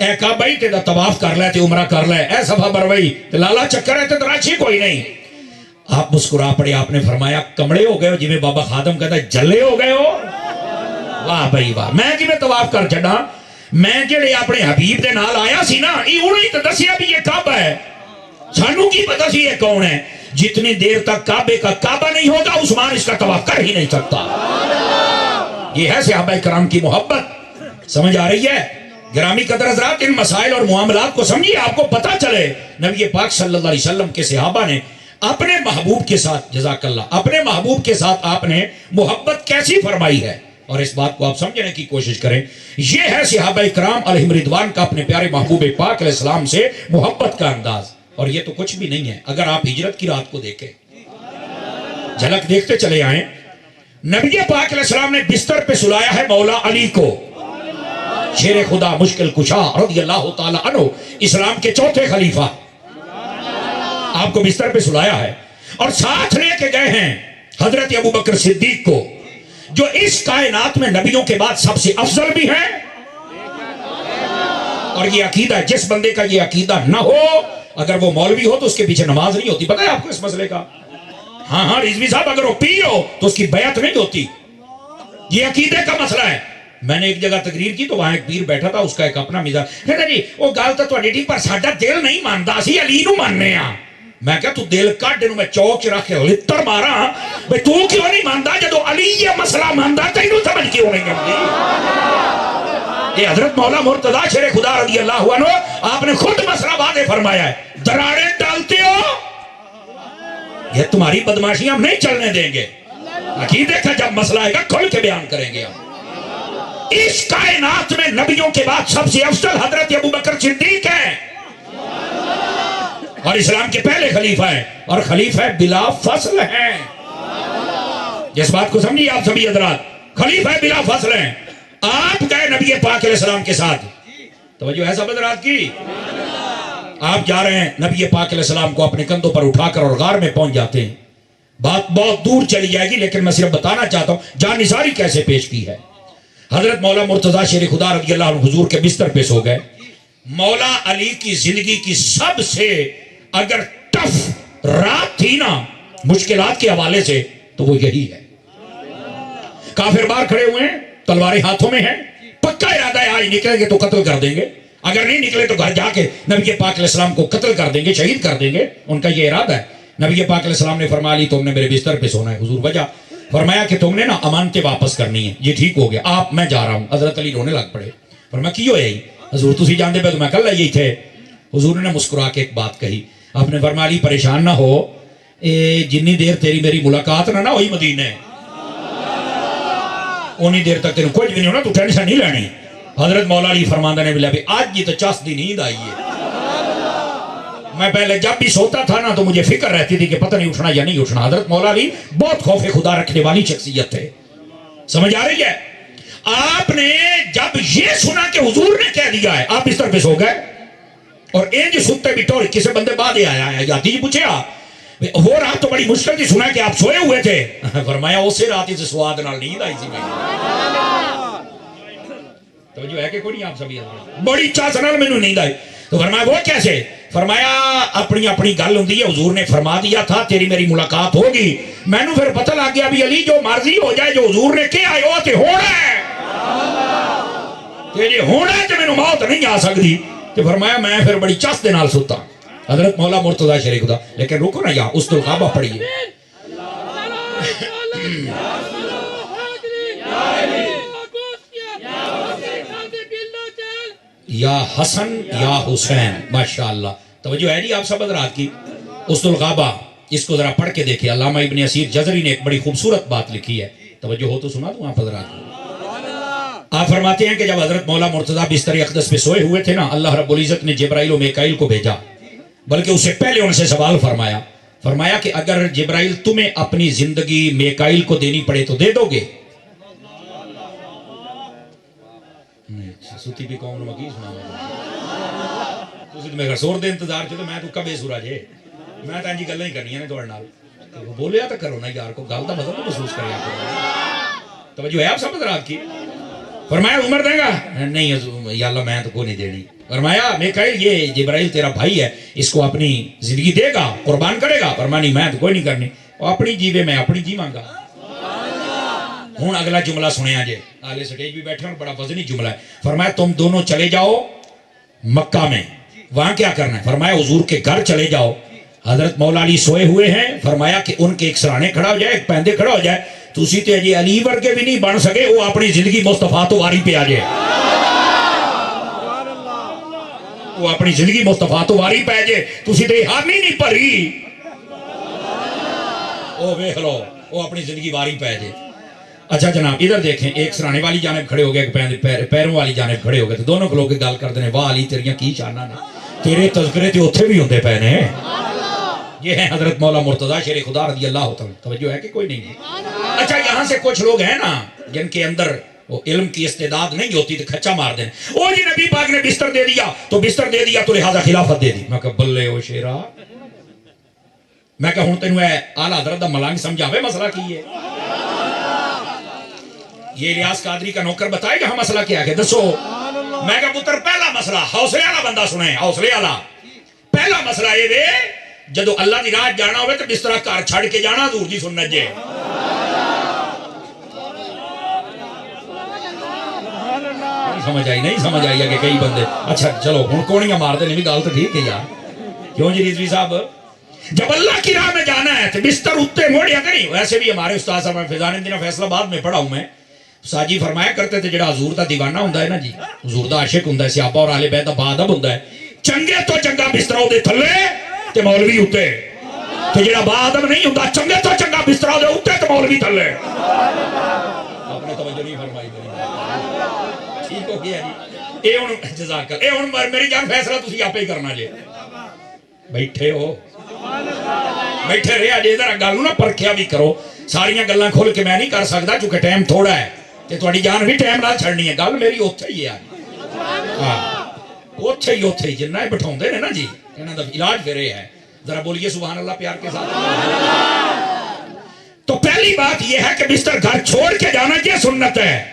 اے کعبہ تے دا طواف کر لے تے عمرہ کر لے، اے صفا مروہ تے لالا چکر ہے تے تراچی کوئی نہیں۔ آپ مسکرا پڑے، آپ نے فرمایا کمڑے ہو گئے ہو، جی بابا خادم کہتا ہے جلے ہو گئے ہو۔ واہ بھائی واہ، میں کی میں طواف کر چھڑا، میں جڑے اپنے حبیب دے نال آیا سی نا، یہ انہی تو دسیا بھی یہ کعبہ ہے، سانو کی پتہ سی یہ کون ہے؟ جتنی دیر تک کعبے کا کعبہ نہیں ہوگا عثمان اس کا طواف کر ہی نہیں سکتا۔ یہ ہے صحابہ کرام کی محبت، سمجھ آ رہی ہے؟ گرامی قدر حضرات، ان مسائل اور معاملات کو سمجھیے، آپ کو پتہ چلے نبی پاک صلی اللہ علیہ وسلم کے صحابہ نے اپنے محبوب کے ساتھ، جزاک اللہ، اپنے محبوب کے ساتھ آپ نے محبت کیسی فرمائی ہے، اور اس بات کو آپ سمجھنے کی کوشش کریں۔ یہ ہے صحابہ کرام علیہم رضوان کا اپنے پیارے محبوب پاک علیہ السلام سے محبت کا انداز۔ اور یہ تو کچھ بھی نہیں ہے، اگر آپ ہجرت کی رات کو دیکھیں، جھلک دیکھتے چلے آئیں، نبی پاک علیہ السلام نے بستر پہ سلایا ہے مولا علی کو، شیر خدا مشکل کشا رضی اللہ تعالی عنہ، اسلام کے چوتھے خلیفہ، آپ کو بستر پہ سلایا ہے، اور ساتھ لے کے گئے ہیں حضرت ابو بکر صدیق کو، جو اس کائنات میں نبیوں کے بعد سب سے افضل بھی ہیں۔ اور یہ عقیدہ، جس بندے کا یہ عقیدہ نہ ہو، اگر وہ مولوی ہو تو اس کے پیچھے نماز نہیں ہوتی، پتہ ہے آپ کو اس مسئلے کا؟ ہاں رضوی صاحب، اگر وہ پیر ہو تو اس کی بیعت نہیں ہوتی، یہ عقیدے کا مسئلہ ہے۔ میں نے ایک جگہ تقریر کی تو وہاں ایک پیر بیٹھا تھا، اس کا ایک اپنا مزاج، کہتا جی وہ گل تو تہاڈی ٹھیک، پر ساڈا دل نہیں مانتا، اسی علی نو ماننے ہاں۔ میں کہا تو دل کڈ نو میں چوک رکھ کے لتر مارا، بھئی تو کیوں نہیں مانتا؟ جدو علی یہ مسئلہ مانتا تینوں سمجھ کیوں نہیں آتی؟ یہ حضرت مولا مرتضیٰ شیر خدا رضی اللہ عنہ، آپ نے خود مسئلہ واضح فرمایا ہے، دراڑیں ڈالتے ہو، یہ تمہاری بدماشی ہم نہیں چلنے دیں گے، عقیدے کا جب مسئلہ آئے گا کھل کے بیان کریں گے ہم۔ اس کائنات میں نبیوں کے بعد سب سے افضل حضرت ابو بکر صدیق ہیں، اور اسلام کے پہلے خلیفہ ہیں، اور خلیفہ بلا فصل ہیں۔ جس بات کو سمجھیے آپ سبھی حضرات، خلیفہ بلا فصل ہیں۔ آپ گئے نبی پاک علیہ السلام کے ساتھ، توجہ ہے سب حضرات کی، آپ جا رہے ہیں نبی پاک علیہ السلام کو اپنے کندھوں پر اٹھا کر اور غار میں پہنچ جاتے ہیں۔ بات بہت دور چلی جائے گی، لیکن میں صرف بتانا چاہتا ہوں جانثاری کیسے پیش کی ہے۔ حضرت مولا مرتضیٰ شیر خدا رضی اللہ عنہ حضور کے بستر پہ سو گئے۔ مولا علی کی زندگی کی سب سے اگر ٹف رات تھی نا مشکلات کے حوالے سے، تو وہ یہی ہے۔ کافر باہر کھڑے ہوئے ہیں، تلواریں ہاتھوں میں ہیں، پکا ارادہ ہے آج نکلیں گے تو قتل کر دیں گے، اگر نہیں نکلے تو گھر جا کے نبی پاک علیہ السلام کو قتل کر دیں گے، شہید کر دیں گے، ان کا یہ ارادہ ہے۔ نبی پاک علیہ السلام نے فرمایا علی تم نے میرے بستر پہ سونا ہے۔ حضور وجہ فرمایا کہ تم نے نا امانتیں واپس کرنی ہے، یہ ٹھیک ہو گیا، آپ میں جا رہا ہوں۔ حضرت علی رونے لگ پڑے، فرمایا کیوں ہے حضور تسی جانتے پہ تو میں کل یہی تھے۔ حضور نے مسکرا کے ایک بات کہی، آپ نے فرمایا علی پریشان نہ ہو، جنی دیر تیری میری ملاقات نہ ہوئی مدینے، اونی دیر تک تیرے کچھ بھی نہیں ہونا، تو ٹینشن نہیں لینی۔ حضرت مولا علی فرماندہ نے بلا بھی آج یہ تو چاس دی نیند آئی ہے، میں پہلے جب بھی سوتا تھا نا تو مجھے فکر رہتی تھی کہ پتہ نہیں اٹھنا یا نہیں اٹھنا۔ حضرت مولا علی بہت خوف خدا رکھنے والی شخصیت تھے، سمجھ آ رہی ہے؟ آپ نے جب یہ سنا کہ حضور نے کہہ دیا ہے، آپ بستر پہ سو گئے، اور انج ستے بھی ٹور کسی بندے بعد آیا ہے یا جی پوچھا وہ رات تو بڑی مشکل تھی، سنا کہ آپ سوئے ہوئے تھے، فرمایا اسی رات سے سواد نال نیند آئی سی میں، توجہ ہے کہ کوئی نہیں آپ سبھی بڑی چاس نال مینوں نیند آئی۔ تو فرمایا وہ کیسے؟ فرمایا اپنی اپنی گل ہوندی ہے، حضور نے فرما دیا تھا تیری میری ملاقات ہوگی، میں نو پھر پتہ لگ گیا بھی علی جو مرضی ہو جائے، جو حضور نے کہا ہے وہ تے ہونا ہے، تے جے ہونا ہے تے مینوں موت نہیں آ سکتی۔ تو فرمایا میں پھر بڑی چاس دے نال ستا۔ حضرت مولا مرتضیٰ شیر خدا، لیکن رکو نا یا اس الغابہ پڑھیے، یا حسن یا حسین، ماشاءاللہ، توجہ ہے جی آپ سب حضرات کی۔ اس الغابہ، اس کو ذرا پڑھ کے دیکھیں، علامہ ابن اسیر جزری نے ایک بڑی خوبصورت بات لکھی ہے، توجہ ہو تو سنا دوں آپ حضرات کو۔ آپ فرماتے ہیں کہ جب حضرت مولا مرتضیٰ بستر اقدس پہ سوئے ہوئے تھے نا، اللہ رب العزت نے جبرائیل و میکائیل کو بھیجا، بلکہ اس سے پہلے ان سے سوال فرمایا کہ اگر جبرائیل تمہیں اپنی زندگی میکائیل کو دینی پڑے تو دے دو گے؟ سوتی بھی قوم نمکی سنا میں اگر سور دے انتظار چھے تو میں تو کبے سورا جے، میں تو انجی گلیں ہی کرنی ہے دوڑ نال، بولیا تو کرو نا یار کو، گل دا مطلب محسوس کریا کرو۔ توجہ ہے آپ سب حضرات کی؟ فرمایا عمر دے گا؟ نہیں یا اللہ میں تو کو نہیں دینی. فرمایا میکائیل یہ جبرائیل تیرا بھائی ہے, اس کو اپنی زندگی دے گا, قربان کرے گا؟ فرمایا نہیں میں تو کوئی نہیں کرنی, اپنی جیوے میں اپنی جیواں گا. ہوں اگلا جملہ سنیا جے, آلے سٹیج بھی بیٹھے ہیں, بڑا وزنی جملہ ہے. فرمایا تم دونوں چلے جاؤ مکہ میں, وہاں کیا کرنا ہے؟ فرمایا حضور کے گھر چلے جاؤ, حضرت مولا علی سوئے ہوئے ہیں. فرمایا کہ ان کے ایک سرانے کھڑا ہو جائے, ایک پیندے کھڑا ہو جائے, تسی تے جی علی ورگے بھی نہیں بن سکے, وہ اپنی زندگی مصطفیٰ تو واری پہ آ جائے, وہ اپنی زندگی مصطفیٰ تو واری پہ آ جائے, تسی تے حامی نہیں پری, او ویکھ لو وہ اپنی زندگی واری پہ آ جائے. اچھا جناب ادھر دیکھیں, ایک سرانے والی جانب کھڑے ہو گئے, ایک پیروں والی جانب کھڑے ہو گئے, تو دونوں کو لوگ گل کرتے ہیں, واہ علی تیریاں کی شانہ نے, تیرے تذکرے تے اوتھے بھی ہوندے پے نے. یہ ہیں حضرت مولا مرتضیٰ شیر خدا رضی اللہ تعالیٰ. توجہ ہے کہ کوئی نہیں ہے؟ اچھا یہاں سے کچھ لوگ ہیں نا جن کے اندر وہ علم کی استعداد نہیں ہوتی تو کھچا مار دیں, او جی نبی پاک نے بستر دے دیا تو بستر دے دیا تو لہذا خلافت دے دی. میں کہا بلے او شیرا, میں کہا ہوں تینوں اے اعلیٰ حضرت دا ملنگ سمجھاوے مسئلہ کی ہے؟ یہ الیاس قادری کا نوکر بتائے گا ہم مسئلہ کیا ہے دسو. میں کہا پتر پہلا مسئلہ حوصلے والا بندہ سنیں, حوصلے والا. پہلا مسئلہ یہ وے جدو اللہ دی راہ جانا ہوئے تو بسترہ کار چھڑ کے جانا حضور دی سنت جے. نہیں سمجھ آئی ہے کہ کئی بندے اچھا چلو ہن کونیاں مار دے, نہیں بھی گل تو ٹھیک ہے یار, کیوں جی رضوی صاحب؟ جب اللہ کی راہ میں جانا ہے تو بستر اٹھتے موڑیا کریں. ویسے بھی ہمارے استاد صاحب فیضان الدین فیصل آباد میں پڑھا ہوں میں, ساجی فرمایا کرتے تھے جڑا حضور دا دیوانہ ہوندا ہے نا جی, حضور دا عاشق ہوندا ہے, صحابہ اور اہل بیت دا باادب ہوندا ہے, چنگے تو چنگا بستر اودے تھلے تے مولوی اوتے, تے جڑا باادب نہیں ہوندا چنگے تو چنگا بستر اودے اوتے تے مولوی تھلے. آپ نے توجہ نہیں فرمائی میری, ٹھیک ہو گیا جی. اے ہن جزاک اللہ, اے ہن میری جان فیصلہ تسی آپے ہی کرنا جے. بیٹھے ہو بیٹھے رہے جے, ذرا گل نہ پرکھیا بھی کرو. ساریاں گلاں کھول کے میں نہیں کر سکتا چونکہ ٹائم تھوڑا ہے, تے تہاڈی جان بھی ٹائم نال چھڑنی ہے. گل میری اوتھے ہی ہے, ہاں اوتھے ہی جنہ بٹھاؤندے نے نا جی, انہاں دا علاج پھر یہ ہے. ذرا بولیے سبحان اللہ پیار کے ساتھ. تو پہلی بات یہ ہے کہ بستر گھر چھوڑ کے جانا یہ سنت ہے.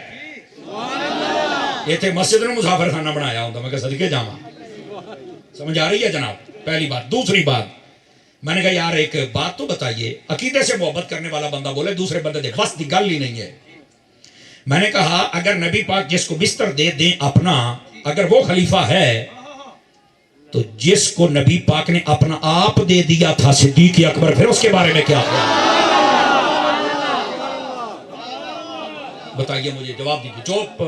یہ تے مسجد نے مسافر خانہ بنایا ہوندا, میں کہ صدقے جاواں. سمجھ آ رہی ہے جناب؟ پہلی بات. دوسری بات میں نے کہا یار ایک بات تو بتائیے, عقیدے سے محبت کرنے والا بندہ بولے دوسرے بندے دے, بس دی گل ہی نہیں ہے. میں نے کہا اگر نبی پاک جس کو بستر دے دیں اپنا, اگر وہ خلیفہ ہے تو جس کو نبی پاک نے اپنا آپ دے دیا تھا صدیق اکبر, پھر اس کے بارے میں کیا بتائیے مجھے, جواب دیجیے. چوپ.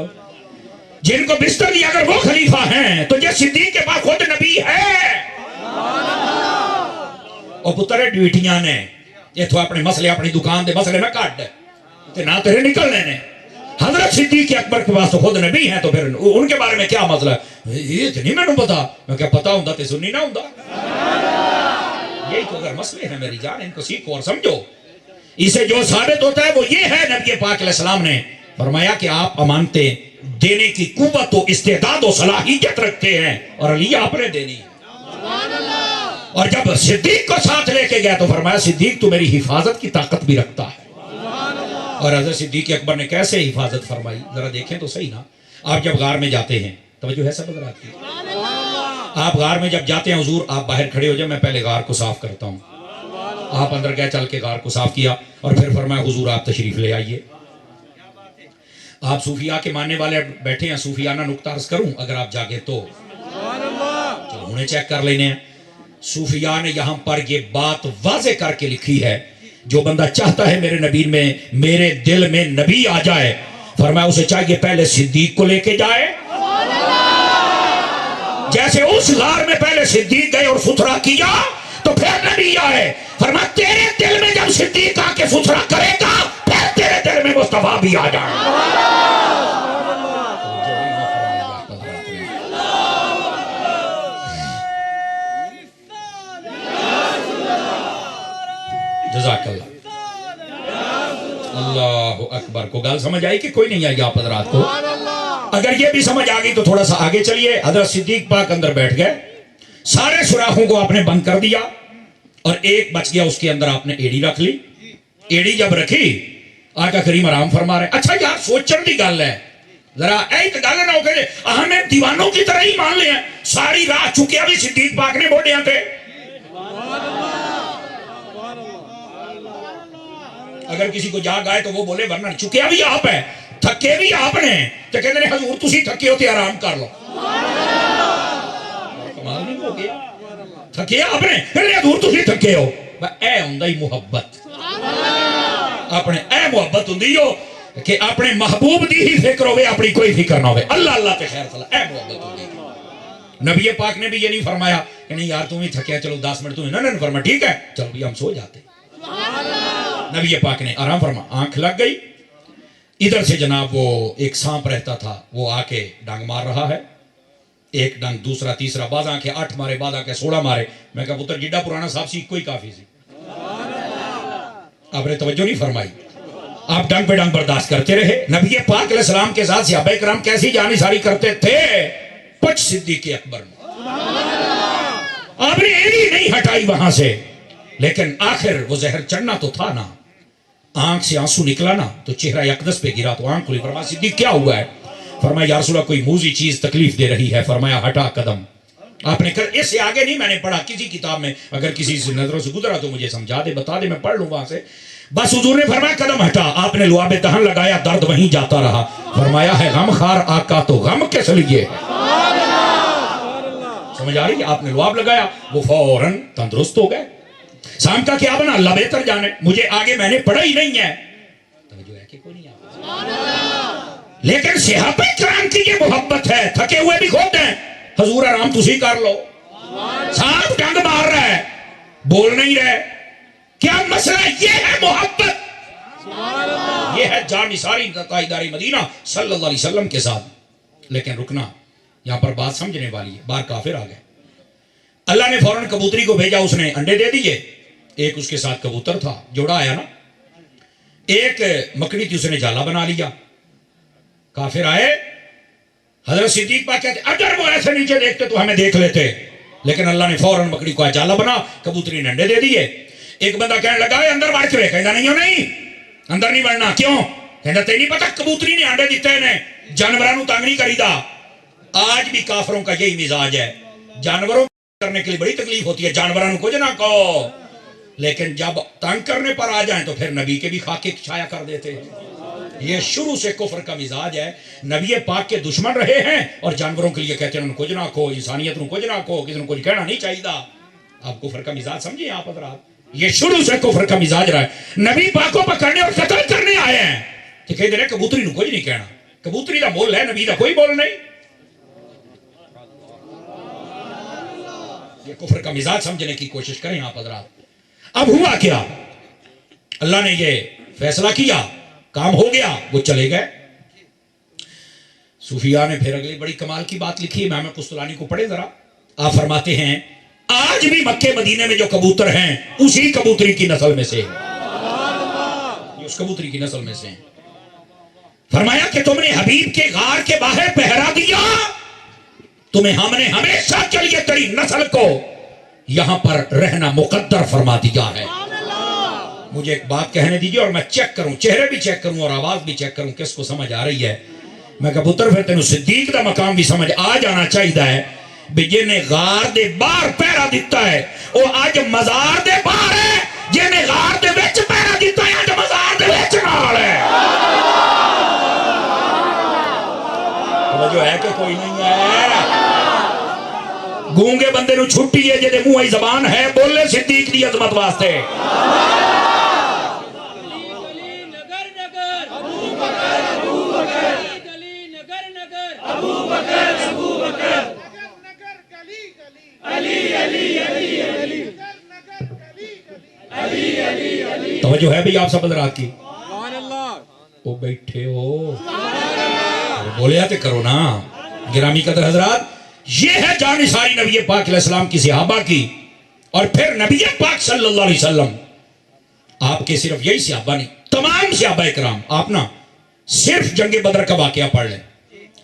جن کو بستر دیا اگر وہ خلیفہ ہیں تو یہ صدیق کے پاس خود نبی ہے. اور پتر ڈیوٹیاں نے یہ تو اپنے مسئلے اپنی دکان دے مسئلے نہ کاٹ تے نہ تیرے نکلنے نے. حضرت صدیق اکبر کے پاس تو خود نبی ہیں, تو پھر ان کے بارے میں کیا مسئلہ ہے؟ یہ تو نہیں میں نے پتا. میں کیا پتا ہوں تے سنی نہ ہوں. یہی تو اگر مسئلے ہیں میری جان, ان کو سیکھو اور سمجھو. اسے جو ثابت ہوتا ہے وہ یہ ہے نبی پاک علیہ السلام نے فرمایا کہ آپ امانتیں دینے کی قوت و استعداد و صلاحیت رکھتے ہیں, اور علی آپ نے دینی. اور جب صدیق کو ساتھ لے کے گیا تو فرمایا صدیق تو میری حفاظت کی طاقت بھی رکھتا ہے. اور حضرت صدیق اکبر نے کیسے حفاظت فرمائی ذرا دیکھیں تو صحیح نا. آپ جب غار میں جاتے ہیں, توجہ ہے سب ادھر آپ کی, آپ غار میں جب جاتے ہیں حضور آپ باہر کھڑے ہو جائیں, میں پہلے غار کو صاف کرتا ہوں. آپ اندر گئے, چل کے غار کو صاف کیا, اور پھر فرمایا حضور آپ تشریف لے آئیے. آپ صوفیاء کے ماننے والے بیٹھے ہیں, صوفیانہ نکتہ عرض کروں اگر آپ جاگے تو, چلو انہیں چیک کر لینے ہیں. صوفیاء نے یہاں پر یہ بات واضح کر کے لکھی ہے, جو بندہ چاہتا ہے میرے نبی میں, میرے دل میں نبی آ جائے, فرمایا اسے چاہیے پہلے صدیق کو لے کے جائے, جیسے اس غار میں پہلے صدیق گئے اور ستھرا کیا تو پھر نبی آئے. فرمایا تیرے دل میں جب صدیق آ کے ستھرا کرے گا پھر تیرے دل میں مصطفیٰ بھی آ جائے. جزاک اللہ. اللہ اکبر. کو گل سمجھ آئی کہ کوئی نہیں آئی آپ حضرات کو؟ اگر یہ بھی سمجھ آ گئی تو تھوڑا سا آگے چلیے. حضرت صدیق پاک اندر بیٹھ گئے, سارے سوراخوں کو آپ نے بند کر دیا, اور ایک بچ گیا, اس کے اندر آپ نے ایڑی رکھ لی. ایڑی جب رکھی آقا کریم آرام فرما رہے. اچھا یار سوچن دی گل ہے, ذرا ایت گل نہ ہو کہ ہمیں دیوانوں کی طرح ہی مان لیا ساری راہ چکیا بھی صدیق پاک نے موڑیا تھے. اگر کسی کو جاگ آئے تو وہ بولے ورنہ چکیا بھی آپ ہے تھکے بھی آپ نے تو کہتے ہیں حضور تسی تھکے ہوتے آرام کر لو. کمال نہیں ہو گیا تھکے آپ نے کہتے ہیں حضور تسی تھکے ہو. اے ہوندا ہی محبت اپنے اے محبت ہوندی ہو کہ اپنے محبوب دی ہی فکر ہوئے اپنی کوئی فکر نہ ہوئے. اللہ اللہ پہ خیر صلاح اے محبت ہوندی. نبی پاک نے بھی یہ نہیں فرمایا کہ نہیں یار تم ہی تھکیا چلو 10 منٹ تمہیں نہ فرمایا ٹھیک ہے چلو بھی ہم سو جاتے. نبی پاک نے آرام فرما. آنکھ لگ گئی ادھر سے جناب وہ ایک سانپ رہتا تھا وہ آ کے ڈانگ مار رہا ہے. ایک ڈانگ دوسرا تیسرا بعض آنکھیں 8 مارے بعض آنکھیں 16 مارے. میں کہا پتر جڈا پرانا صاحب سی کوئی کافی سی. آپ نے توجہ نہیں فرمائی. آپ ڈانگ پہ ڈانگ برداشت کرتے رہے. نبی پاک علیہ السلام کے ساتھ صحابہ کرام کیسی جانی ساری کرتے تھے. پچ صدیق اکبر نے آپ نے ایڑی نہیں ہٹائی وہاں سے. لیکن آخر وہ زہر چڑھنا تو تھا نا. آنکھ سے آنسو نکلا نا تو چہرہ اقدس پہ گرا تو آنکھ کھلی. فرمایا صدیق کیا ہوا ہے؟ فرمایا یا رسول اللہ کوئی موذی چیز تکلیف دے رہی ہے. فرمایا ہٹا قدم. آپ نے کہا اس سے آگے نہیں میں نے پڑھا کسی کتاب میں اگر کسی سے نظروں سے گزرا تو مجھے سمجھا دے بتا دے میں پڑھ لوں وہاں سے. بس حضور نے فرمایا قدم ہٹا. آپ نے لعاب دہن لگایا درد وہیں جاتا رہا. فرمایا ہے غم خار آقا تو غم کس لیے ہے. سمجھ آ رہی ہے؟ آپ نے لعاب لگایا وہ فوراً تندرست ہو گئے. سام کا کیا بنا اللہ بہتر جانے مجھے آگے میں نے پڑھا ہی نہیں ہے. توجہ ہے کہ کوئی نہیں آپ لیکن صحابہ کرام کی یہ محبت ہے. تھکے ہوئے بھی خود ہیں حضور آرام تسی کر لو. سانپ ڈنگ مار رہا ہے بول نہیں رہے. کیا مسئلہ یہ ہے محبت. یہ ہے جانثاری تاجدار مدینہ صلی اللہ علیہ وسلم کے ساتھ. لیکن رکنا یہاں پر بات سمجھنے والی ہے. باہر کافر آ گئے. اللہ نے فوراً کبوتری کو بھیجا. اس نے انڈے دے دیے. ایک اس کے ساتھ کبوتر تھا جوڑا آیا نا. ایک مکڑی تھی اس نے جالا بنا لیا. کافر آئے. حضرت صدیق پاک کہتے اگر وہ ایسے نیچے دیکھتے تو ہمیں دیکھ لیتے. لیکن اللہ نے فوراً مکڑی کو جالا بنا کبوتری نے انڈے دے دیے. ایک بندہ کہنے لگا اندر بڑھ کے کہتا نہیں ہو نہیں اندر نہیں بڑھنا. کیوں؟ کہتا تے نہیں پتا کبوتری نے انڈے دیتے ہیں جانوروں تنگ نہیں کری دا. آج بھی کافروں کا یہی مزاج ہے. جانوروں کرنے کے لیے بڑی تکلیف ہوتی ہے جانوروں کو نہ کہو لیکن جب تنگ کرنے پر آ جائیں تو پھر نبی کے بھی خاکے چھایا کر دیتے ہیں. یہ شروع سے کفر کا مزاج ہے. نبی پاک کے دشمن رہے ہیں اور جانوروں کے لیے کہتے ہیں ان کو کچھ نہ کہو انسانیت کو کچھ نہ کہو کسی نے کچھ کہنا نہیں چاہیے. آپ کفر کا مزاج سمجھیں آپ حضرات. یہ شروع سے کفر کا مزاج رہا ہے. نبی پاک کو پکڑنے اور قتل کرنے آئے ہیں کہ کہہ دے رہے کبوتری کو کچھ نہیں کہنا. کبوتری کا بول ہے نبی کا کوئی بول نہیں. یہ کفر کا مزاج سمجھنے کی کوشش کریں آپ حضرات. اب ہوا کیا اللہ نے یہ فیصلہ کیا کام ہو گیا وہ چلے گئے. صوفیاء نے پھر اگلی بڑی کمال کی بات لکھی ہے. امام قسطلانی کو پڑھے ذرا. آپ فرماتے ہیں آج بھی مکے مدینے میں جو کبوتر ہیں اسی کبوتری کی نسل میں سے ہیں. اس کبوتری کی نسل میں سے ہیں. فرمایا کہ تم نے حبیب کے غار کے باہر پہرا دیا تمہیں ہم نے ہمیشہ کے لیے تیری نسل کو یہاں پر رہنا مقدر فرما دیا ہے. مجھے ایک بات کہنے دیجیے اور میں چیک کروں چہرے بھی چیک کروں اور آواز بھی چیک کروں کس کو سمجھ آ رہی ہے. میں کہا پتر پھر تینوں صدیق دا مقام بھی سمجھ آ جانا چاہیے ہے بھی جنہیں غار دے باہر پہرا دیتا ہے وہ آج مزار دے باہر ہے. جنہیں غار دے وچ پہرا دیتا ہے آج مزار دے وچ نال ہے. جو ہے کہ کوئی نہیں ہے. گونگے بندے نو چھٹی ہے جے منہ زبان ہے بولے صدیق دی عظمت واسطے. توجہ ہے بھی آپ سب حضرات کی. وہ بیٹھے ہو بولیا تے کرو نا. گرامی قدر حضرات یہ ہے جانثاری نبی پاک علیہ السلام کی صحابہ کی. اور پھر نبی پاک صلی اللہ علیہ وسلم آپ کے صرف یہی صحابہ نہیں تمام صحابہ کرام. آپ نا صرف جنگ بدر کا واقعہ پڑھ لیں.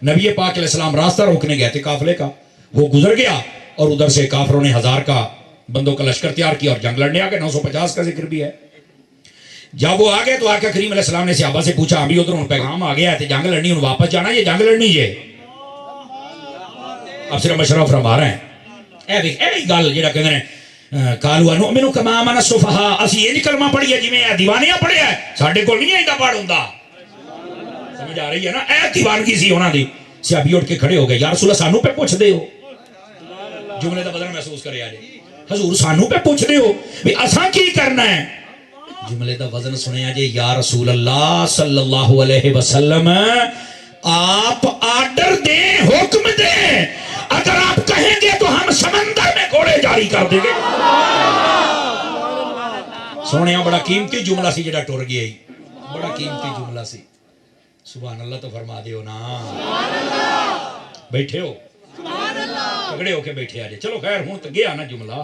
نبی پاک علیہ السلام راستہ روکنے گئے تھے قافلے کا. وہ گزر گیا اور ادھر سے کافروں نے 1000 کا بندوں کا لشکر تیار کیا اور جنگ لڑنے آ گئے. 950 کا ذکر بھی ہے. جب وہ آ گئے تو آقا کریم علیہ السلام نے صحابہ سے پوچھا ابھی ادھر پیغام آ گیا ہے جنگ لڑنی ہوں واپس جانا یہ جنگ لڑنی جے اب صرف مشورہ فرما رہے ہیں اے گل جڑا کہندے نے قالوا نؤمن كما آمن السفهاء اسی یہ کلمہ پڑھی ہے جویں دیوانیاں پڑھیا ہے ساڈے کول نہیں ایندا پڑھ ہوندا سمجھ آ رہی ہے نا اے دیوانگی سی انہاں دی صحابی اٹھ کے کھڑے ہو گئے یا رسول اللہ سانو پہ پوچھ دے ہو جملے دا بدل محسوس کرے آ جے حضور سانو پہ پوچھ دے ہو بھی اساں کی کرنا ہے جملے دا وزن سنیا جے یا رسول اللہ صلی اللہ علیہ وسلم آپ آرڈر دیں حکم دیں اگر آپ کہیں گے تو ہم سمندر میں گھوڑے جاری کر دیں گے سونے بڑا قیمتی جملہ سی جڑا ٹر گیا ہی بڑا قیمتی جملہ سی سبحان اللہ تو فرما دیو نا بیٹھے ہو تگڑے ہو کے بیٹھے آجے چلو خیر ہوں تو گیا نا جملہ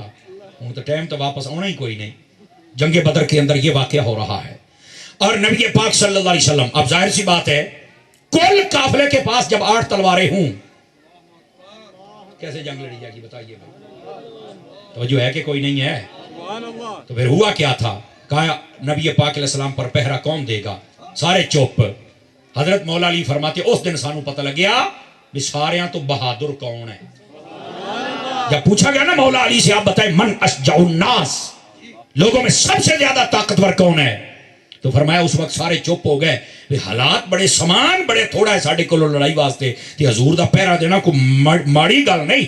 ہوں تو ٹائم تو واپس آنا ہی کوئی نہیں جنگ بدر کے اندر یہ واقعہ ہو رہا ہے اور نبی پاک صلی اللہ علیہ وسلم اب ظاہر سی بات ہے کل قافلے کے پاس جب 8 تلواریں ہوں کیسے جنگ لڑی جائے گی بتائیے توجہ ہے کہ کوئی نہیں ہے تو پھر ہوا کیا تھا کہا نبی پاک علیہ السلام پر پہرا کون دے گا سارے چپ حضرت مولا علی فرماتے اس دن سانو پتہ لگیا بھی ساریاں تو بہادر کون ہے جب پوچھا گیا نا مولا علی سے آپ بتائیں من اشجع الناس لوگوں میں سب سے زیادہ طاقتور کون ہے تو فرمایا اس وقت سارے چپ ہو گئے کہ حالات بڑے سامان بڑے تھوڑا ہے ساڈے کولوں لڑائی واسطے کہ حضور دا پہرا دینا کوئی ماڑی گل نہیں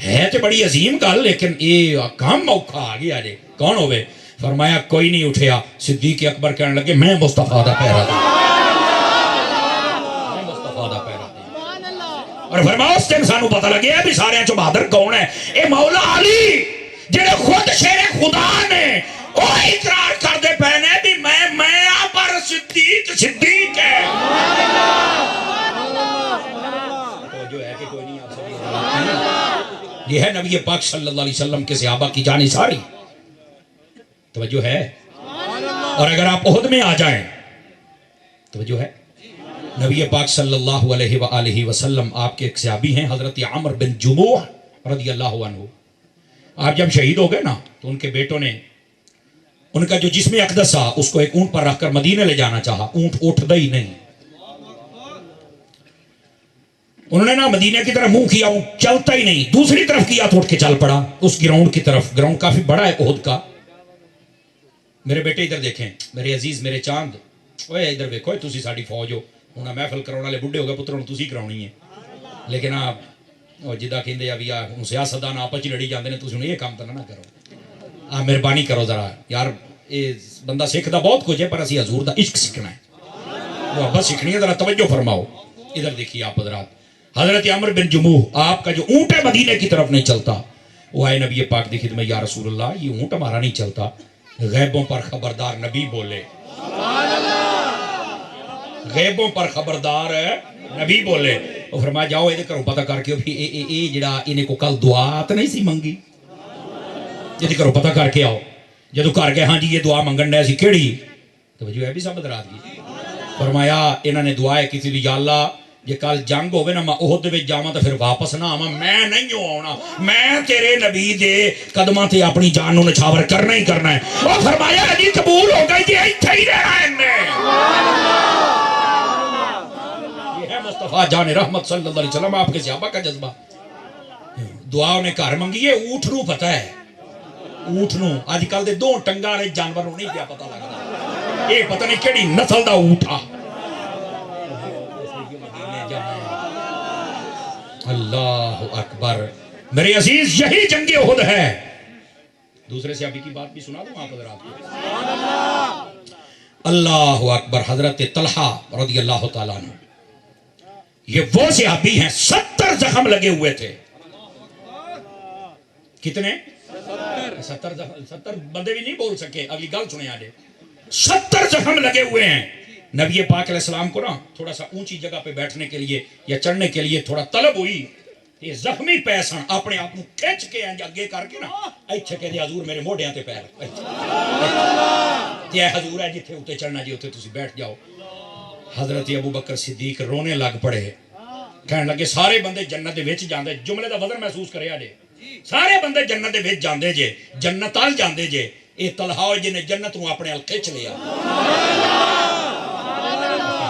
ہے تے بڑی عظیم گل لیکن یہ کام اوکھا آ گیا جے کون ہوے فرمایا کوئی نہیں اٹھیا صدیق اکبر کہنے لگے میں مصطفیٰ دا پہرا دوں میں مصطفیٰ دا پہرا دوں اور فرمایا اس دن سانو پتہ لگیا بھی سارے چ بہادر کون ہے اے مولا علی جڑے خود شیر خدا نے وہ اقرار کر دے پہنے بھی میں پر صدیق ہے جو ہے کہ کوئی نہیں آپ سب یہ ہے نبی پاک صلی اللہ علیہ وسلم کے صحابہ کی جانی ساری توجہ ہے اور اگر آپ احد میں آ جائیں توجہ ہے نبی پاک صلی اللہ علیہ وآلہ وسلم آپ کے ایک صحابی ہیں حضرت عمر بن جموح رضی اللہ عنہ آپ جب شہید ہو گئے نا تو ان کے بیٹوں نے ان کا جو جسم اقدس تھا اس کو ایک اونٹ پر رکھ کر مدینے لے جانا چاہا اونٹ اٹھتا ہی نہیں انہوں نے نا مدینے کی طرف منہ کیا اونٹ چلتا ہی نہیں دوسری طرف کیا تو اٹھ کے چل پڑا اس گراؤنڈ کی طرف گراؤنڈ کافی بڑا ہے احد کا میرے بیٹے ادھر دیکھیں میرے عزیز میرے چاند اوے ادھر دیکھو تسی ساڈی فوج ہو ہن محفل کراؤن والے بڈھے ہو گئے پتر ہن تسی کراونی ہے لیکن آپ جدا کہندے آ بھی آ سیاستدان آپس وچ لڑی جاندے نے تسی ہن یہ کام تے نہ کرو آ مہربانی کرو ذرا یار یہ بندہ سیکھدا بہت کچھ ہے پر اسی حضور دا عشق سیکھنا ہے وہ بس سیکھنی ہے ذرا توجہ فرماؤ ادھر دیکھیے آپ حضرات حضرت عمر بن جموح آپ کا جو اونٹ ہے مدینے کی طرف نہیں چلتا وہ آئے نبی پاک دی خدمت یا رسول اللہ یہ اونٹ ہمارا نہیں چلتا غیبوں پر خبردار نبی بولے غیبوں پر خبردار نبی بولے وہ فرمایا جاؤ یہ کرو پتہ کر کے اے جڑا انہیں کو کل دعا تو نہیں سی منگی یہ کرو پتہ کر کے آؤ جدو کر گئے ہاں جی یہ دعا منگن ڈے سی کیڑی تو جو ہے بھی سب رات کی فرمایا انہوں نے دعا کی تھی یا اللہ یہ کل جنگ ہوئے نا میں احد وچ جاواں تو پھر واپس نہ آواں میں نہیں آنا میں تیرے نبی دے قدماں تے اپنی جان نو نچھاور کرنا ہی کرنا ہے وہ فرمایا جی قبول ہو گئی جی ایتھے ہی رہنا ہے یہ ہے مصطفیٰ جان رحمت صلی اللہ علیہ وسلم آپ کے صحابہ کا جذبہ دعا نے گھر منگی ہے اونٹ نو پتہ ہے اونٹ نو اج کل دے دو ٹنگاں والے جانور نو نہیں پیا پتہ لگدا یہ پتہ نہیں کیڑی نسل دا اونٹ آ اللہ اکبر میرے عزیز یہی جنگ احد ہے دوسرے صحابی کی بات بھی سنا دوں آپ حضرات کو اللہ اکبر حضرت طلحہ رضی اللہ تعالیٰ عنہ یہ وہ صحابی ہیں 70 زخم لگے ہوئے تھے کتنے 70 بندے بھی نہیں بول سکے اگلی گل سنے آجے 70 زخم لگے ہوئے ہیں نبی پاک علیہ السلام کو نا تھوڑا سا اونچی جگہ پہ بیٹھنے کے لیے یا چڑھنے کے لیے تھوڑا طلب ہوئی یہ زخمی پیسن اپنے آپ کھچ کے اگے کر کے نا ایتھے کہندے حضور میرے موڈیاں تے پیر تے حضور ہے جتھے اوتے چڑھنا جی اوتے تسی بیٹھ جاؤ حضرت ابو بکر صدیق رونے لگ پڑے کہنے لگے سارے بندے جنت دے وچ جاندے جملے دا وزن محسوس کریا جے سارے بندے جنت دے وچ جاندے جے جنت ال جاندے جے یہ طلحہ جنہیں جنت نو اپنے حلقے چ لیا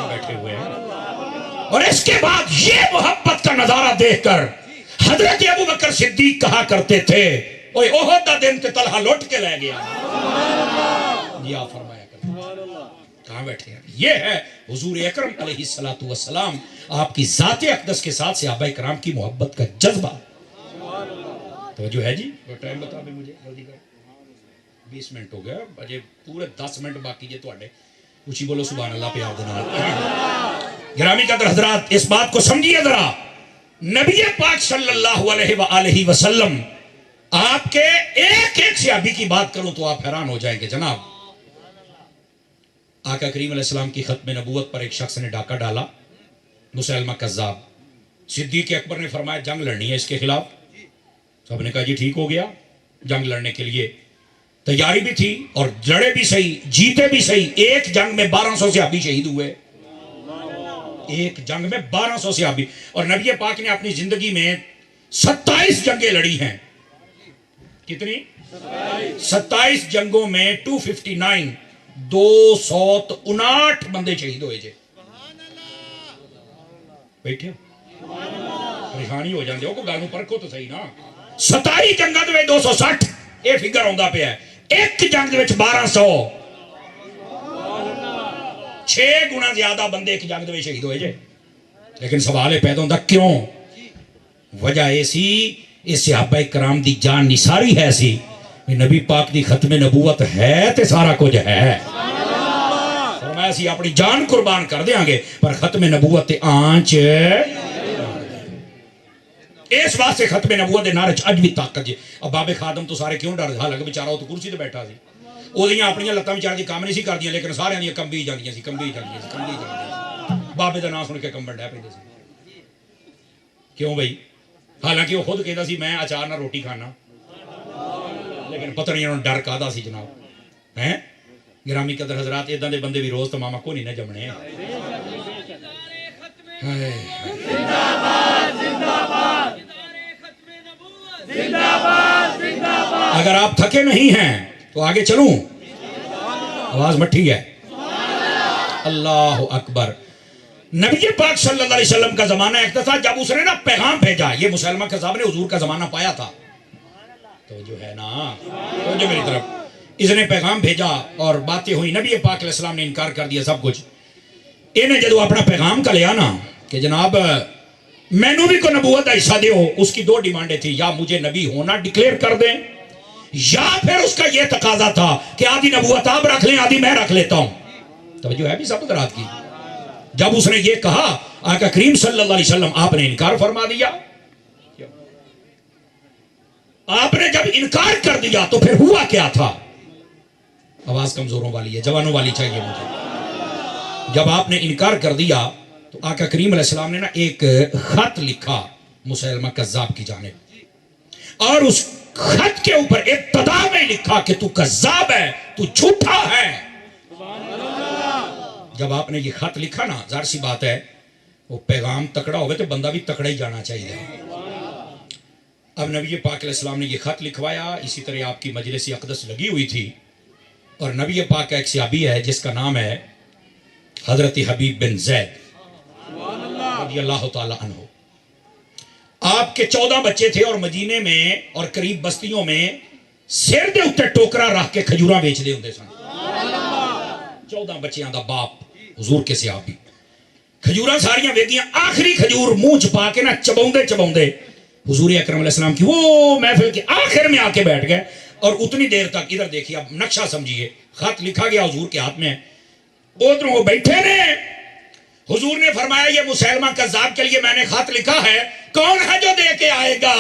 بیٹھے ہوئے ہیں. اور اس کے بعد یہ محبت کا نظارہ دیکھ کر حضرت ابو بکر صدیق کہا کرتے تھے اوے احد دا دن تے طلحہ لوٹ کے لے گیا. یہ آپ فرمایا کرتے کہاں بیٹھے ہیں. یہ ہے حضور اکرم علیہ الصلوۃ والسلام آپ کی ذات اقدس کے ساتھ صحابہ کرام کی محبت کا جذبہ. توجہ ہے جی. ٹائم بتا بھی مجھے جلدی کر. 20 منٹ ہو گیا اجے پورے 10 منٹ باقی جے تواڈے. اونچی بولو سبحان اللہ پیار دے نال. گرامی قدر حضرات اس بات کو سمجھیے ذرا. نبی پاک صلی اللہ علیہ وآلہ وسلم آپ کے ایک ایک صحابی کی بات کروں تو آپ حیران ہو جائیں گے. جناب آقا کریم علیہ السلام کی ختم نبوت پر ایک شخص نے ڈاکہ ڈالا, مسیلمہ کذاب. صدیق اکبر نے فرمایا جنگ لڑنی ہے اس کے خلاف. سب نے کہا جی ٹھیک ہو گیا. جنگ لڑنے کے لیے تیاری بھی تھی اور لڑے بھی صحیح, جیتے بھی صحیح. ایک جنگ میں 1200 صحابی شہید ہوئے. ایک جنگ میں 1200 صحابی. اور نبی پاک نے اپنی زندگی میں 27 جنگیں لڑی ہیں. کتنی؟ 27 جنگوں میں 259 259 بندے شہید ہوئے. بیٹھے پریشانی ہو جاندے ہو کوئی گل پرکھو تو صحیح نا. 27 جنگاں دے 260 یہ فگر آندا پیا ہے. ایک جنگ دے 1200 6 گنا زیادہ بندے ایک جنگ دے شہید ہوئے جے. لیکن سوال پیدا ہوندا کیوں؟ وجہ ایسی اس صحابہ کرام دی جان نثاری ہے سی. نبی پاک دی ختم نبوت ہے تے سارا کچھ ہے. فرمایا سی اپنی جان قربان کر دیاں گے پر ختم نبوت تے آنچ. اس واسطے ختم نبوت دے نعرے اج بھی طاقت جے. اب باب خادم تو سارے کیوں ڈر حالانکہ بیچارہ وہ تو کرسی تے بیٹھا سی. اودیاں اپنیاں لتاں بیچارے دی کام نہیں سی کردیاں لیکن سارے دی کمبی جاندیاں سی. بابے دا نام سن کے کمبن ڈے پیندے سی. کیوں بھائی؟ حالانکہ وہ خود کہتا سی میں اچار نہ روٹی کھانا لیکن پتہ نہیں انہوں نے ڈر کہدا سی جناب. ہیں گرامی قدر حضرات ادھاں دے بندے بھی روز تماما کو نہیں نہ جمنے. اگر آپ تھکے نہیں ہیں تو آگے چلوں. آواز مٹھی ہے. اللہ اکبر. نبی پاک صلی اللہ علیہ وسلم کا زمانہ ایک تھا جب اس نے نا پیغام بھیجا. یہ مسلمہ کذاب نے حضور کا زمانہ پایا تھا. تو جو ہے نا تو جو میری طرف اس نے پیغام بھیجا اور باتیں ہوئی. نبی پاک علیہ السلام نے انکار کر دیا سب کچھ. انہیں جدو اپنا پیغام کا لیا نا کہ جناب مینوں بھی کو نبوت کا حصہ دیو. اس کی 2 ڈیمانڈیں تھی. یا مجھے نبی ہونا ڈکلیئر کر دیں یا پھر اس کا یہ تقاضا تھا کہ آدھی نبوت آپ رکھ لیں آدھی میں رکھ لیتا ہوں. توجہ ہے بھی سب حضرات کی. جب اس نے یہ کہا آقا کریم صلی اللہ علیہ وسلم آپ نے انکار فرما دیا. آپ نے جب انکار کر دیا تو پھر ہوا کیا تھا؟ آواز کمزوروں والی ہے جوانوں والی چاہیے مجھے. جب آپ نے انکار کر دیا تو آقا کریم علیہ السلام نے نا ایک خط لکھا مسیلمہ کذاب کی جانب اور اس خط کے اوپر ابتدا میں لکھا کہ تو کذاب ہے تو جھوٹا ہے. جب آپ نے یہ خط لکھا نا ظاہر سی بات ہے وہ پیغام تکڑا ہوئے تو بندہ بھی تکڑا ہی جانا چاہیے. اب نبی پاک علیہ السلام نے یہ خط لکھوایا. اسی طرح آپ کی مجلس اقدس لگی ہوئی تھی اور نبی پاک کا ایک صحابی ہے جس کا نام ہے حضرت حبیب بن زید رضی اللہ تعالی عنہ. آپ کے 14 بچے تھے اور مدینے میں اور قریب بستیوں میں سر دے اوتے ٹوکرا رکھ کے کھجوراں بیچ دے ہوندے سن. 14 بچیاں دا باپ حضور کے صحابی. کھجوراں ساریاں ویگیاں آخری کھجور منہ چ پا کے نا چباوندے چباوندے حضور اکرم علیہ السلام کی وہ محفل کے آخر میں آ کے بیٹھ گئے. اور اتنی دیر تک ادھر دیکھیے اب نقشہ سمجھیے. خط لکھا گیا حضور کے ہاتھ میں. ادھر وہ بیٹھے نے. حضور نے فرمایا یہ مسیلمہ کذاب کے لیے میں نے خط لکھا ہے کون ہے جو دے کے آئے گا؟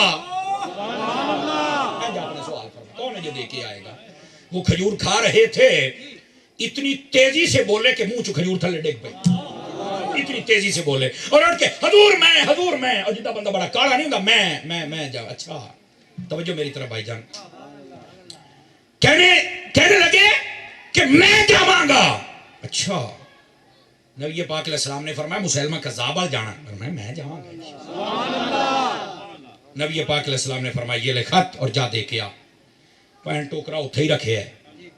کون ہے جو دے کے آئے گا؟ وہ کھجور کھا رہے تھے. اتنی تیزی سے بولے کہ منہ چ کھجور تھلے ڈگ پئی. اتنی تیزی سے بولے اور اٹھ کے حضور میں اور جتنا بندہ بڑا کالا نہیں ہوگا میں جا. اچھا توجہ میری طرف بھائی جان. کہنے لگے کہ میں جاواں گا. اچھا نبی پاک علیہ السلام نے فرمایا مسیلمہ کذاب آل جانا. میں جاواں گا. نبی پاک علیہ السلام نے فرمایا یہ لے خط اور جا دے کے آ. پین ٹوکرا اتھے ہی رکھے ہے.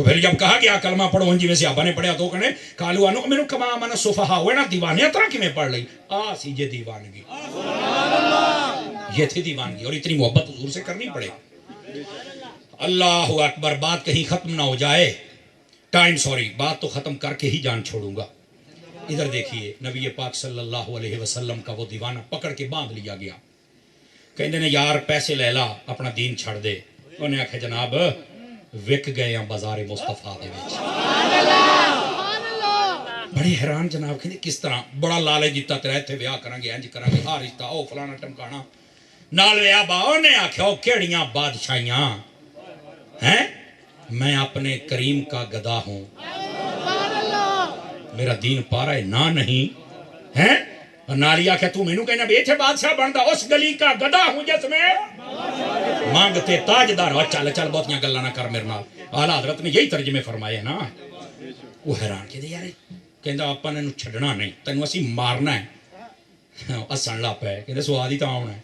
تو پھر جب کہا گیا کلمہ پڑھو جی میں صحابہ نے پڑھا تو کہنے کالو انو منو کما من صفحا ہوئے نا دیوانیاں طرح کی میں پڑھ لئی سی یہ دیوانگی یہ تھی دیوانگی اور اتنی محبت حضور سے کرنی پڑے. اللہ اکبر. بات کہیں ختم نہ ہو جائے ٹائم سوری بات تو ختم کر کے ہی جان چھوڑوں گا. ادھر دیکھیے نبی پاک صلی اللہ علیہ وسلم کا وہ دیوانہ پکڑ کے باندھ لیا گیا. کہندے نے یار پیسے لے لا اپنا دین چھڑ دے. انہیں آکھے جناب وک گئے ہیں بازار مصطفیٰ دے وچ. بڑے حیران جناب کہندے کس طرح بڑا لالچ دیتا تیرا ایتھے ویاہ کریں گے انج کریں گے آ رشتہ او فلانا ٹمکانا نال ویاہ با. انہیں آکھیا او کیڑیاں بادشاہیاں ہیں میں اپنے کریم کا گدا ہوں میرا دین پارا ہے نہ نہیں ہے. اور نالیا کہ تو مینوں کہنا بیٹھے بادشاہ بندا اس گلی کا گدا ہوں جس میں مانگتے تاجدار. اور چل چل بہتیاں گلاں نہ کر میرے نال. اعلیٰ حضرت نے یہی ترجمے فرمائے نا. وہ حیران کہ یار کہندا آپاں نے چھڈنا نہیں تینوں اسی مارنا ہے. ہسن لا پے کہندے سواد ہی تاں ہونا ہے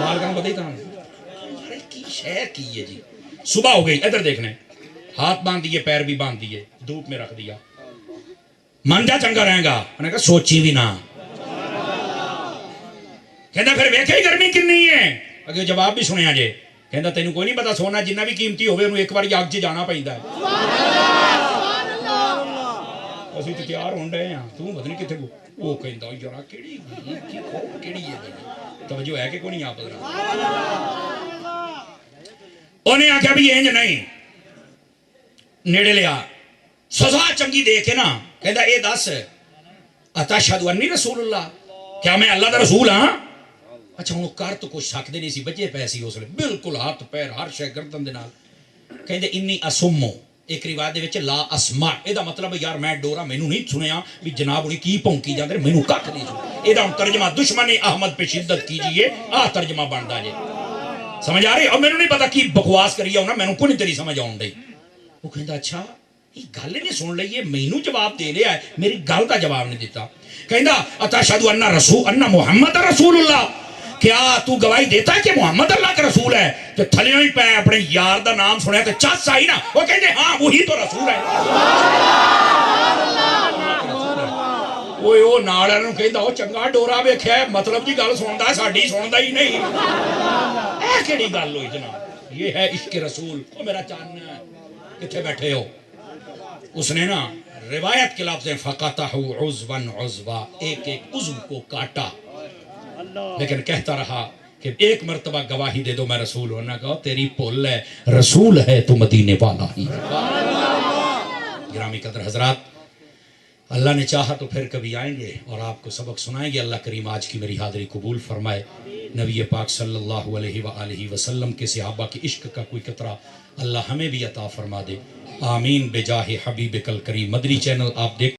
مالکاں نوں پتہ ہی تاں ہے کی شے کی ہے جی. صبح ہو گئی ادھر دیکھنے ہاتھ باندھ دیے پیر بھی باندھ دیے دھوپ میں رکھ دیا. من جا چنگا رہے گا. انہوں نے کہا سوچی بھی نہ. کہندا پھر ویکھے ہی گرمی کنی ہے. اگے جواب بھی سنیا جے. کہندا تینوں کوئی نہیں پتا سونا جنہ بھی قیمتی ہوئے انہوں ایک بار اگ 'چ جانا پیندا ہے. اسی تے تیار ہون ڈے ہاں تو پتہ نہیں کتھے وہ کہندا یار کیڑی کیڑی ہے توجہ ہے کہ کوئی نہیں آپ انہیں آکھیا بھی انج نہیں نیڑے لیا سزا چنگی دے کے نا. کہندا اے دس اتشہد انی رسول اللہ کیا میں اللہ دا رسول ہاں. اچھا ہوں کر تو کچھ سکدے نہیں سی بچے پے سی اس لیے بالکل ہاتھ پیر ہر شے گردن دے نال. کہندے انی اسمو ایک روایت دے وچ لا اسمع. اے دا مطلب یار میں ڈورا مینوں نہیں سنیا بھی جناب انہیں کی پونکی جاندے مینوں ککھ نہیں سنیا. اے دا ترجمہ دشمن احمد پہ شدت کیجئے آ ترجمہ بندا جے. سمجھ آ رہی. اور مینوں نہیں پتا کی بکواس کری ہونا مینوں کوئی نہیں تیری سمجھ آون ڈئی. وہ کہندا اچھا یہ گل نہیں سن لئی مینوں جواب دے لیا ہے میری گل دا جواب نہیں دیتا. کہندا اتشہد ان رسول ان محمد رسول اللہ کیا تو گواہی دیتا ہے کہ محمد اللہ کا رسول ہے. تو تھلیوں ہی پہ اپنے یار دا نام سنیا تو چس آئی نا. وہ کہندے ہاں وہی تو رسول ہے. اوے او نال نوں کہندا او چنگا ڈورا ویکھیا ہے مطلب جی گل سندا ہے ساڈی سندا ہی نہیں. اے کیڑی گل ہوئی جناب. یہ ہے عشق رسول. او میرا چان کتھے بیٹھے ہو. اس نے نا روایت کے لفظ فقطہ عضوا عضوا ایک ایک عضو کو کاٹا لیکن کہتا رہا کہ ایک مرتبہ گواہی دے دو میں رسول ہوں. نہ کہو تیری پل ہے رسول ہے تو مدینے والا ہی. گرامی قدر حضرات اللہ نے چاہا تو پھر کبھی آئیں گے اور آپ کو سبق سنائیں گے. اللہ کریم آج کی میری حاضری قبول فرمائے. نبی پاک صلی اللہ علیہ وآلہ وسلم کے صحابہ کے عشق کا کوئی قطرہ اللہ ہمیں بھی عطا فرما دے. آمین بجاہ حبیب کل کریم. مدنی چینل آپ دیکھ